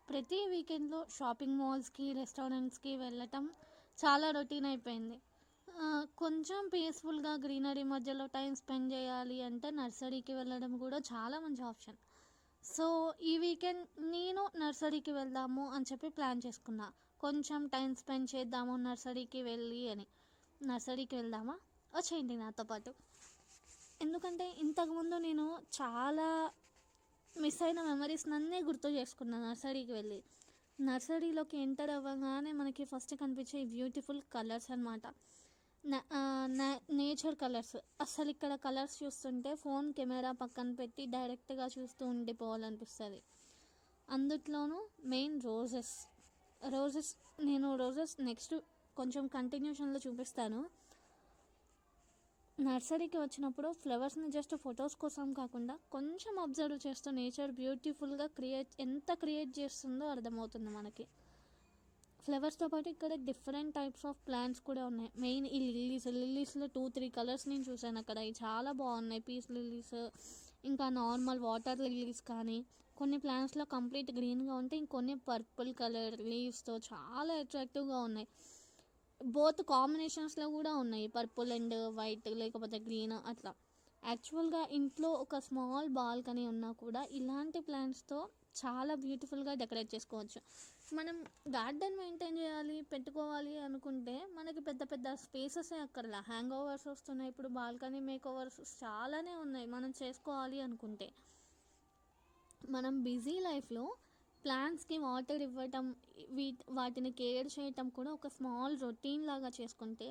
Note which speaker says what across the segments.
Speaker 1: ప్రతి వీకెండ్లో షాపింగ్ మాల్స్కి రెస్టారెంట్స్కి వెళ్ళటం చాలా రొటీన్ అయిపోయింది. కొంచెం పీస్ఫుల్గా గ్రీనరీ మధ్యలో టైం స్పెండ్ చేయాలి అంటే నర్సరీకి వెళ్ళడం కూడా చాలా మంచి ఆప్షన్. సో ఈ వీకెండ్ నేను నర్సరీకి వెళ్దాము అని చెప్పి ప్లాన్ చేసుకున్నా. కొంచెం టైం స్పెండ్ చేద్దాము నర్సరీకి వెళ్ళి అని. నర్సరీకి వెళ్దామా? వచ్చేయండి నాతో పాటు. ఎందుకంటే ఇంతకుముందు నేను చాలా మిస్ అయిన మెమరీస్ నన్నే గుర్తు చేసుకున్నాను నర్సరీకి వెళ్ళి. నర్సరీలోకి ఎంటర్ అవ్వగానే మనకి ఫస్ట్ కనిపించే బ్యూటిఫుల్ కలర్స్ అనమాట. Nature colours. అసలు ఇక్కడ కలర్స్ చూస్తుంటే ఫోన్ కెమెరా పక్కన పెట్టి డైరెక్ట్గా చూస్తూ ఉండిపోవాలనిపిస్తుంది. అందుట్లోనూ మెయిన్ రోజెస్ నేను రోజెస్ నెక్స్ట్ కొంచెం కంటిన్యూషన్లో చూపిస్తాను. నర్సరీకి వచ్చినప్పుడు ఫ్లవర్స్ని జస్ట్ ఫొటోస్ కోసం కాకుండా కొంచెం అబ్జర్వ్ చేస్తూ నేచర్ బ్యూటిఫుల్గా ఎంత క్రియేట్ చేస్తుందో అర్థమవుతుంది మనకి. ఫ్లవర్స్తో పాటు ఇక్కడ డిఫరెంట్ టైప్స్ ఆఫ్ ప్లాంట్స్ కూడా ఉన్నాయి. మెయిన్ ఈ లిల్లీస్లో 2-3 కలర్స్ నేను చూసాను అక్కడ. ఇవి చాలా బాగున్నాయి. పీస్ లిల్లీస్, ఇంకా నార్మల్ వాటర్ లిల్లీస్, కానీ కొన్ని ప్లాంట్స్లో కంప్లీట్ గ్రీన్గా ఉంటే ఇంకొన్ని పర్పుల్ కలర్ లీవ్స్తో చాలా అట్రాక్టివ్గా ఉన్నాయి. బోత్ కాంబినేషన్స్లో కూడా ఉన్నాయి, పర్పుల్ అండ్ వైట్ లేకపోతే గ్రీన్ అట్లా. యాక్చువల్గా ఇంట్లో ఒక స్మాల్ బాల్కనీ ఉన్నా కూడా ఇలాంటి ప్లాంట్స్తో చాలా బ్యూటిఫుల్గా డెకరేట్ చేసుకోవచ్చు. మనం గార్డెన్ మెయింటైన్ చేయాలి, పెట్టుకోవాలి అనుకుంటే మనకి పెద్ద పెద్ద స్పేసెసే అక్కర్లా. హ్యాంగ్ ఓవర్స్ వస్తున్నాయి ఇప్పుడు, బాల్కనీ మేక్ ఓవర్స్ చాలానే ఉన్నాయి మనం చేసుకోవాలి అనుకుంటే. మనం బిజీ లైఫ్లో ప్లాంట్స్కి వాటర్ ఇవ్వటం, వాటిని కేర్ చేయటం కూడా ఒక స్మాల్ రొటీన్ లాగా చేసుకుంటే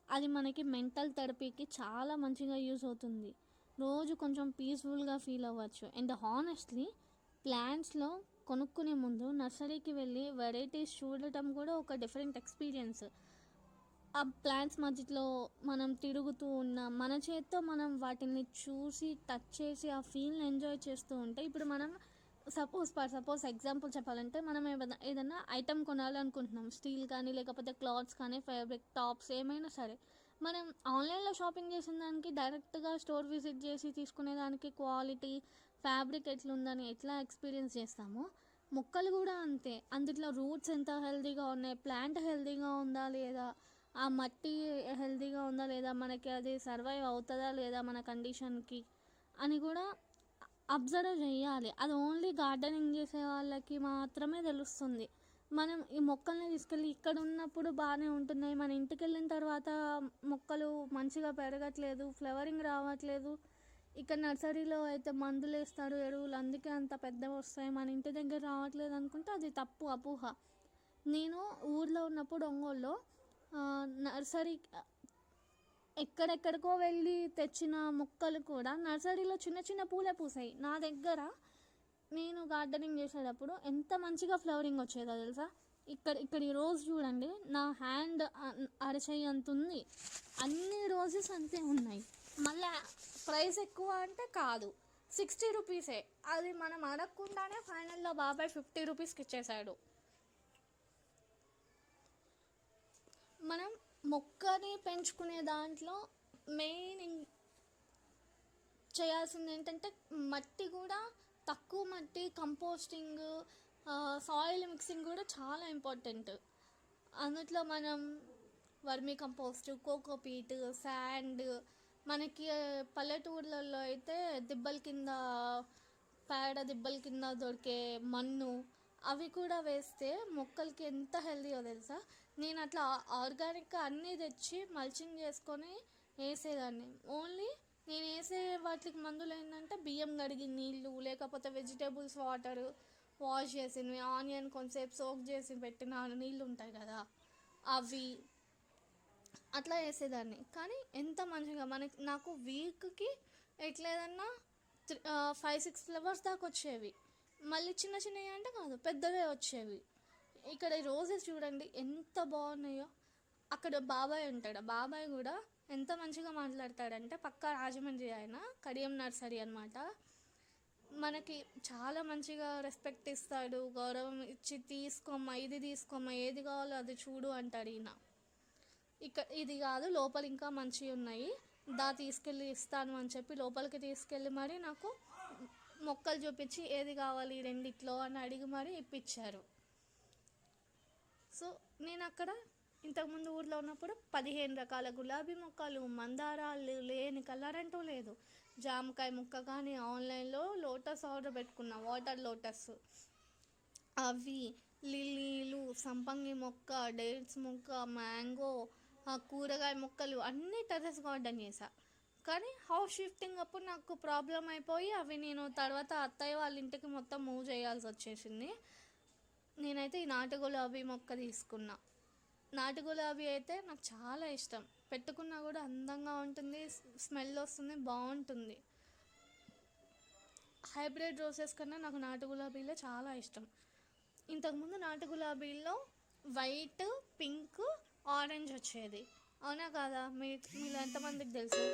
Speaker 1: అది మనకి మెంటల్ థెరపీకి చాలా మంచిగా యూజ్ అవుతుంది. రోజు కొంచెం పీస్ఫుల్గా ఫీల్ అవ్వచ్చు. అండ్ హానెస్ట్లీ ప్లాంట్స్లో కొనుక్కునే ముందు నర్సరీకి వెళ్ళి వెరైటీస్ చూడటం కూడా ఒక డిఫరెంట్ ఎక్స్పీరియన్స్. ఆ ప్లాంట్స్ మధ్యలో మనం తిరుగుతూ ఉన్న మన చేత్తో మనం వాటిని చూసి టచ్ చేసి ఆ ఫీల్ని ఎంజాయ్ చేస్తూ ఉంటే, ఇప్పుడు మనం సపోజ్ ఎగ్జాంపుల్ చెప్పాలంటే మనం ఏదైనా ఐటమ్ కొనాలనుకుంటున్నాం, స్టీల్ కానీ లేకపోతే క్లాత్స్ కానీ ఫ్యాబ్రిక్ టాప్స్ ఏమైనా సరే. మనం ఆన్లైన్లో షాపింగ్ చేసిన దానికి డైరెక్ట్గా స్టోర్ విజిట్ చేసి తీసుకునే దానికి క్వాలిటీ ఫ్యాబ్రిక్ ఎట్లుందని ఎట్లా ఎక్స్పీరియన్స్ చేస్తామో, మొక్కలు కూడా అంతే. అందులో రూట్స్ ఎంత హెల్తీగా ఉన్నాయి, ప్లాంట్ హెల్తీగా ఉందా లేదా, ఆ మట్టి హెల్తీగా ఉందా లేదా, మనకి అది సర్వైవ్ అవుతుందా లేదా మన కండిషన్కి అని కూడా అబ్జర్వ్ చేయాలి. అది ఓన్లీ గార్డెనింగ్ చేసే వాళ్ళకి మాత్రమే తెలుస్తుంది. మనం ఈ మొక్కల్ని తీసుకెళ్ళి ఇక్కడ ఉన్నప్పుడు బాగానే ఉంటున్నాయి, మన ఇంటికి వెళ్ళిన తర్వాత మొక్కలు మంచిగా పెరగట్లేదు, ఫ్లవరింగ్ రావట్లేదు, ఇక్కడ నర్సరీలో అయితే మందులు వేస్తారు, ఎరువులు, అందుకే అంత పెద్దవి వస్తాయి, మన ఇంటి దగ్గర రావట్లేదు అనుకుంటే అది తప్పు, అపోహ. నేను ఊర్లో ఉన్నప్పుడు ఒంగోలులో నర్సరీ ఎక్కడెక్కడికో వెళ్ళి తెచ్చిన మొక్కలు కూడా నర్సరీలో చిన్న చిన్న పూలే పూసాయి. నా దగ్గర నేను గార్డెనింగ్ చేసేటప్పుడు ఎంత మంచిగా ఫ్లవరింగ్ వచ్చేదో తెలుసా. ఇక్కడ ఈ రోజు చూడండి, నా హ్యాండ్ అరచేయి అంత ఉంది, అన్ని రోజెస్ అంతే ఉన్నాయి. మళ్ళీ ప్రైస్ ఎక్కువ అంటే కాదు, 60 రూపీసే. అది మనం అడగకుండానే ఫైనల్లో బాబాయ్ 50 రూపీస్కి ఇచ్చేసాడు. మనం మొక్కని పెంచుకునే దాంట్లో మెయిన్ చేయాల్సింది ఏంటంటే మట్టి కూడా తక్కువ మట్టి, కంపోస్టింగ్, సాయిల్ మిక్సింగ్ కూడా చాలా ఇంపార్టెంట్. అందులో మనం వర్మీ కంపోస్ట్, కోకోపీట్, శాండ్, మనకి పల్లెటూర్లలో అయితే దిబ్బల కింద దొరికే మన్ను, అవి కూడా వేస్తే మొక్కలకి ఎంత హెల్తీయో తెలుసా. నేను అట్లా ఆర్గానిక్గా అన్నీ తెచ్చి మల్చింగ్ చేసుకొని వేసేదాన్ని. ఓన్లీ నేను వేసే వాటికి మందులు ఏంటంటే బియ్యం కడిగిన నీళ్ళు, లేకపోతే వెజిటేబుల్స్ వాటర్ వాష్ చేసినవి, ఆనియన్ కొంచెంసేపు సోక్ చేసి పెట్టిన నీళ్ళు ఉంటాయి కదా, అవి అట్లా వేసేదాన్ని. కానీ ఎంత మంచిగా నాకు వీక్కి ఎట్లేదన్నా 5-6 ఫ్లవర్స్ దాకా వచ్చేవి. మళ్ళీ చిన్న చిన్నవి అంటే కాదు, పెద్దవే వచ్చేవి. ఇక్కడ రోజెస్ చూడండి ఎంత బాగున్నాయో. అక్కడ బాబాయ్ ఉంటాడు, బాబాయ్ కూడా ఎంత మంచిగా మాట్లాడతాడంటే, పక్కా రాజమండ్రి ఆయన, కడియం నర్సరీ అనమాట. మనకి చాలా మంచిగా రెస్పెక్ట్ ఇస్తాడు, గౌరవం ఇచ్చి తీసుకోమ్మా, ఇది తీసుకోమ్మా, ఏది కావాలో అది చూడు అంటాడు ఈయన. ఇది కాదు, లోపల ఇంకా మంచివి ఉన్నాయి, తీసుకెళ్ళి ఇస్తాను అని చెప్పి లోపలికి తీసుకెళ్ళి మరి నాకు మొక్కలు చూపించి ఏది కావాలి ఈ రెండిట్లో అని అడిగి మరీ ఇప్పించారు. సో నేను అక్కడ ఇంతకుముందు ఊర్లో ఉన్నప్పుడు 15 రకాల గులాబీ మొక్కలు, మందారాలు లేని కలర్ అంటూ లేదు. జామకాయ మొక్క కానీ ఆన్లైన్లో లోటస్ ఆర్డర్ పెట్టుకున్నా, వాటర్ లోటస్, అవి లిల్లీలు, సంపంగి మొక్క, డేట్స్ మొక్క, మ్యాంగో, కూరగాయ మొక్కలు అన్నీ టెర్రస్ గార్డెన్ చేసా. కానీ హౌస్ షిఫ్టింగ్ అప్పుడు నాకు ప్రాబ్లం అయిపోయి అవి నేను తర్వాత అత్తయ్య వాళ్ళ ఇంటికి మొత్తం మూవ్ చేయాల్సి వచ్చేసింది. నేనైతే ఈ నాటు గులాబీ మొక్క తీసుకున్నా. నాటు గులాబీ అయితే నాకు చాలా ఇష్టం, పెట్టుకున్నా కూడా అందంగా ఉంటుంది, స్మెల్ వస్తుంది, బాగుంటుంది. హైబ్రిడ్ రోసెస్ కన్నా నాకు నాటు గులాబీలే చాలా ఇష్టం. ఇంతకుముందు నాటు గులాబీల్లో వైట్, పింక్, ఆరెంజ్ వచ్చేది, అవునా కాదా? మీలో ఎంతమందికి తెలుసు?